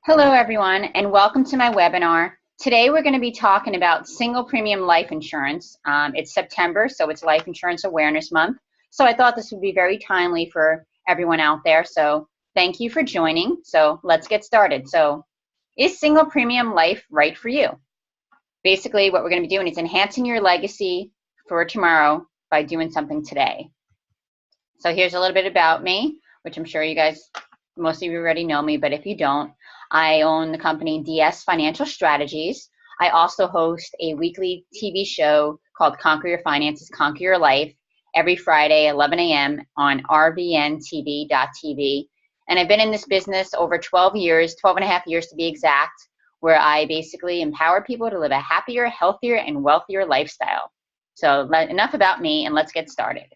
Hello everyone and welcome to my webinar. Today we're going to be talking about single premium life insurance. It's September, so it's Life Insurance Awareness Month. So I thought this would be very timely for everyone out there. So thank you for joining. So let's get started. So is single premium life right for you? Basically what we're going to be doing is enhancing your legacy for tomorrow by doing something today. So here's a little bit about me, which I'm sure you guys, most of you already know me, but if you don't, I own the company DS Financial Strategies. I also host a weekly TV show called Conquer Your Finances, Conquer Your Life every Friday, 11 a.m. on rvntv.tv. And I've been in this business over 12 years, 12 and a half years to be exact, where I basically empower people to live a happier, healthier, and wealthier lifestyle. So enough about me, and let's get started.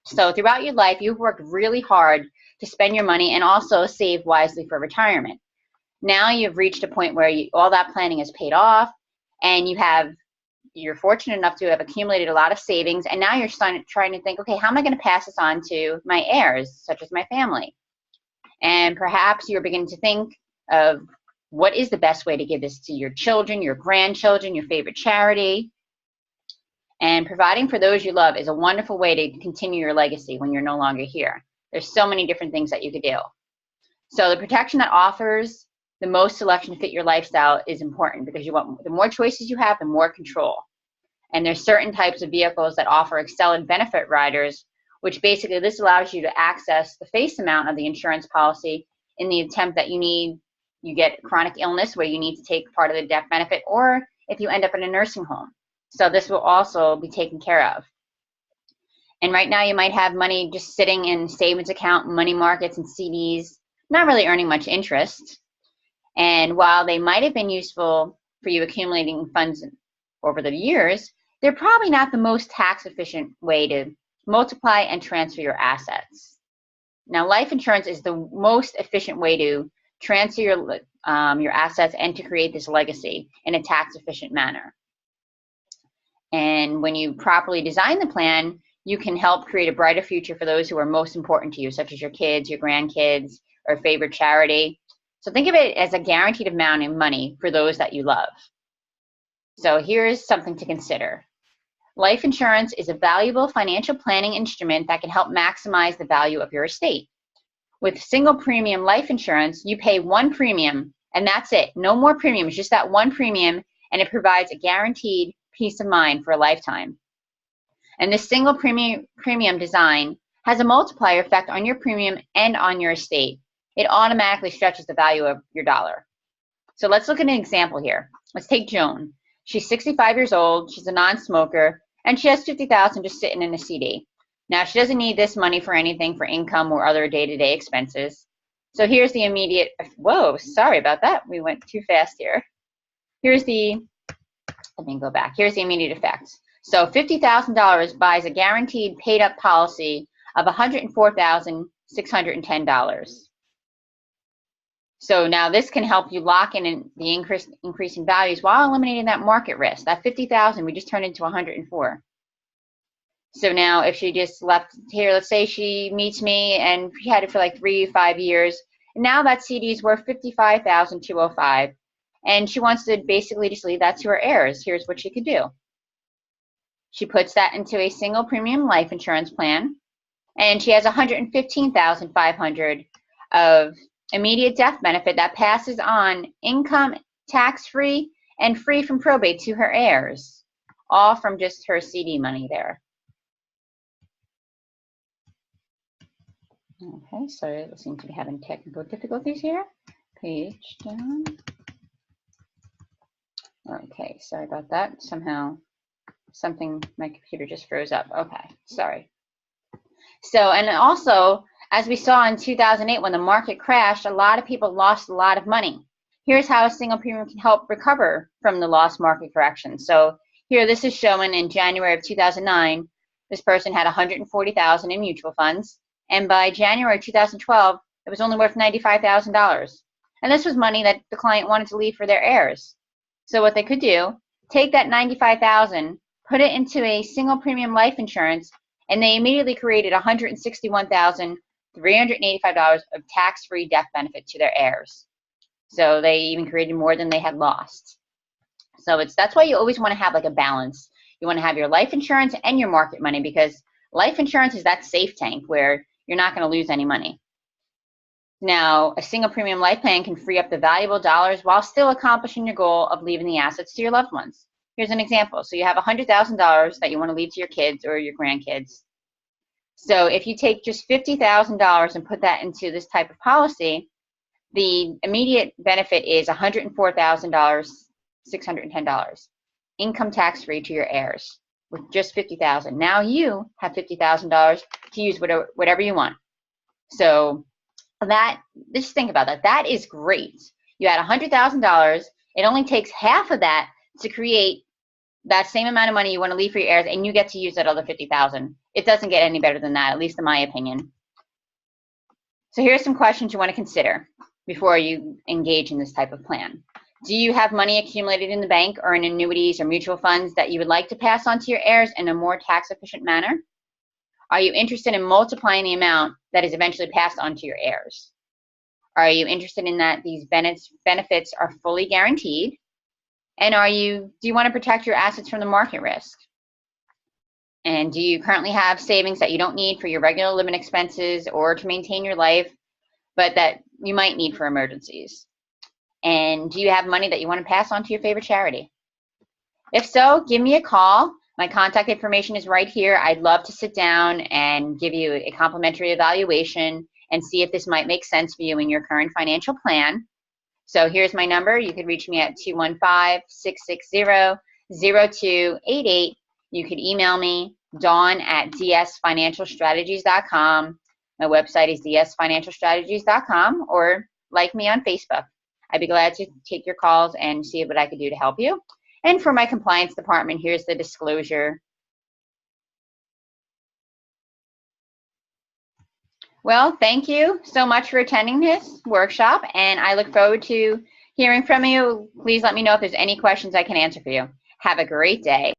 So throughout your life, you've worked really hard to spend your money and also save wisely for retirement. Now you've reached a point where all that planning is paid off, and you're fortunate enough to have accumulated a lot of savings, and now you're trying to think, okay, how am I going to pass this on to my heirs, such as my family? And perhaps you're beginning to think of what is the best way to give this to your children, your grandchildren, your favorite charity. And providing for those you love is a wonderful way to continue your legacy when you're no longer here. There's so many different things that you could do. So the protection that offers the most selection to fit your lifestyle is important, because the more choices you have, the more control. And there's certain types of vehicles that offer excellent benefit riders, which basically this allows you to access the face amount of the insurance policy in the attempt that you get chronic illness where you need to take part of the death benefit, or if you end up in a nursing home. So this will also be taken care of. And right now you might have money just sitting in savings account, money markets, and CDs, not really earning much interest. And while they might have been useful for you accumulating funds over the years, they're probably not the most tax efficient way to multiply and transfer your assets. Now, life insurance is the most efficient way to transfer your assets and to create this legacy in a tax efficient manner. And when you properly design the plan, you can help create a brighter future for those who are most important to you, such as your kids, your grandkids, or favorite charity. So think of it as a guaranteed amount of money for those that you love. So here's something to consider. Life insurance is a valuable financial planning instrument that can help maximize the value of your estate. With single premium life insurance, you pay one premium, and that's it. No more premiums, just that one premium, and it provides a guaranteed peace of mind for a lifetime. And this single premium design has a multiplier effect on your premium and on your estate. It automatically stretches the value of your dollar. So let's look at an example here. Let's take Joan. She's 65 years old, she's a non-smoker, and she has $50,000 just sitting in a CD. Now, she doesn't need this money for anything, for income or other day-to-day expenses. So here's the immediate, whoa, sorry about that. We went too fast here. Let me go back. Here's the immediate effects. So $50,000 buys a guaranteed paid-up policy of $104,610. So now this can help you lock in the increase in values while eliminating that market risk. That $50,000 we just turned into $104. So now if she just left here, let's say she meets me and she had it for like 3 to 5 years, and now that CD is worth $55,205, and she wants to basically just leave that to her heirs. Here's what she could do. She puts that into a single premium life insurance plan, and she has $115,500 of immediate death benefit that passes on income, tax-free, and free from probate to her heirs, all from just her CD money there. Okay, sorry, I seem to be having technical difficulties here. Page down. Okay, sorry about that. Somehow, my computer just froze up. Okay, sorry. So, and also, as we saw in 2008 when the market crashed, a lot of people lost a lot of money. Here's how a single premium can help recover from the lost market correction. So here, this is showing in January of 2009, this person had $140,000 in mutual funds, and by January 2012, it was only worth $95,000. And this was money that the client wanted to leave for their heirs. So what they could do, take that $95,000, put it into a single premium life insurance, and they immediately created $161,385 of tax-free death benefit to their heirs. So they even created more than they had lost. So that's why you always want to have like a balance. You want to have your life insurance and your market money, because life insurance is that safe tank where you're not going to lose any money. Now, a single premium life plan can free up the valuable dollars while still accomplishing your goal of leaving the assets to your loved ones. Here's an example. So you have $100,000 that you want to leave to your kids or your grandkids. So if you take just $50,000 and put that into this type of policy, the immediate benefit is $104,000, $610, income tax free to your heirs with just $50,000. Now you have $50,000 to use whatever you want. So that, just think about that. That is great. You had $100,000. It only takes half of that to create that same amount of money you want to leave for your heirs, and you get to use that other $50,000. It doesn't get any better than that, at least in my opinion. So here's some questions you want to consider before you engage in this type of plan. Do you have money accumulated in the bank or in annuities or mutual funds that you would like to pass on to your heirs in a more tax-efficient manner? Are you interested in multiplying the amount that is eventually passed on to your heirs? Are you interested in that these benefits are fully guaranteed? And do you want to protect your assets from the market risk? And do you currently have savings that you don't need for your regular living expenses or to maintain your life, but that you might need for emergencies? And do you have money that you want to pass on to your favorite charity? If so, give me a call. My contact information is right here. I'd love to sit down and give you a complimentary evaluation and see if this might make sense for you in your current financial plan. So here's my number. You could reach me at 215-660-0288. You could email me, dawn@dsfinancialstrategies.com. My website is dsfinancialstrategies.com, or like me on Facebook. I'd be glad to take your calls and see what I could do to help you. And for my compliance department, here's the disclosure. Well, thank you so much for attending this workshop, and I look forward to hearing from you. Please let me know if there's any questions I can answer for you. Have a great day.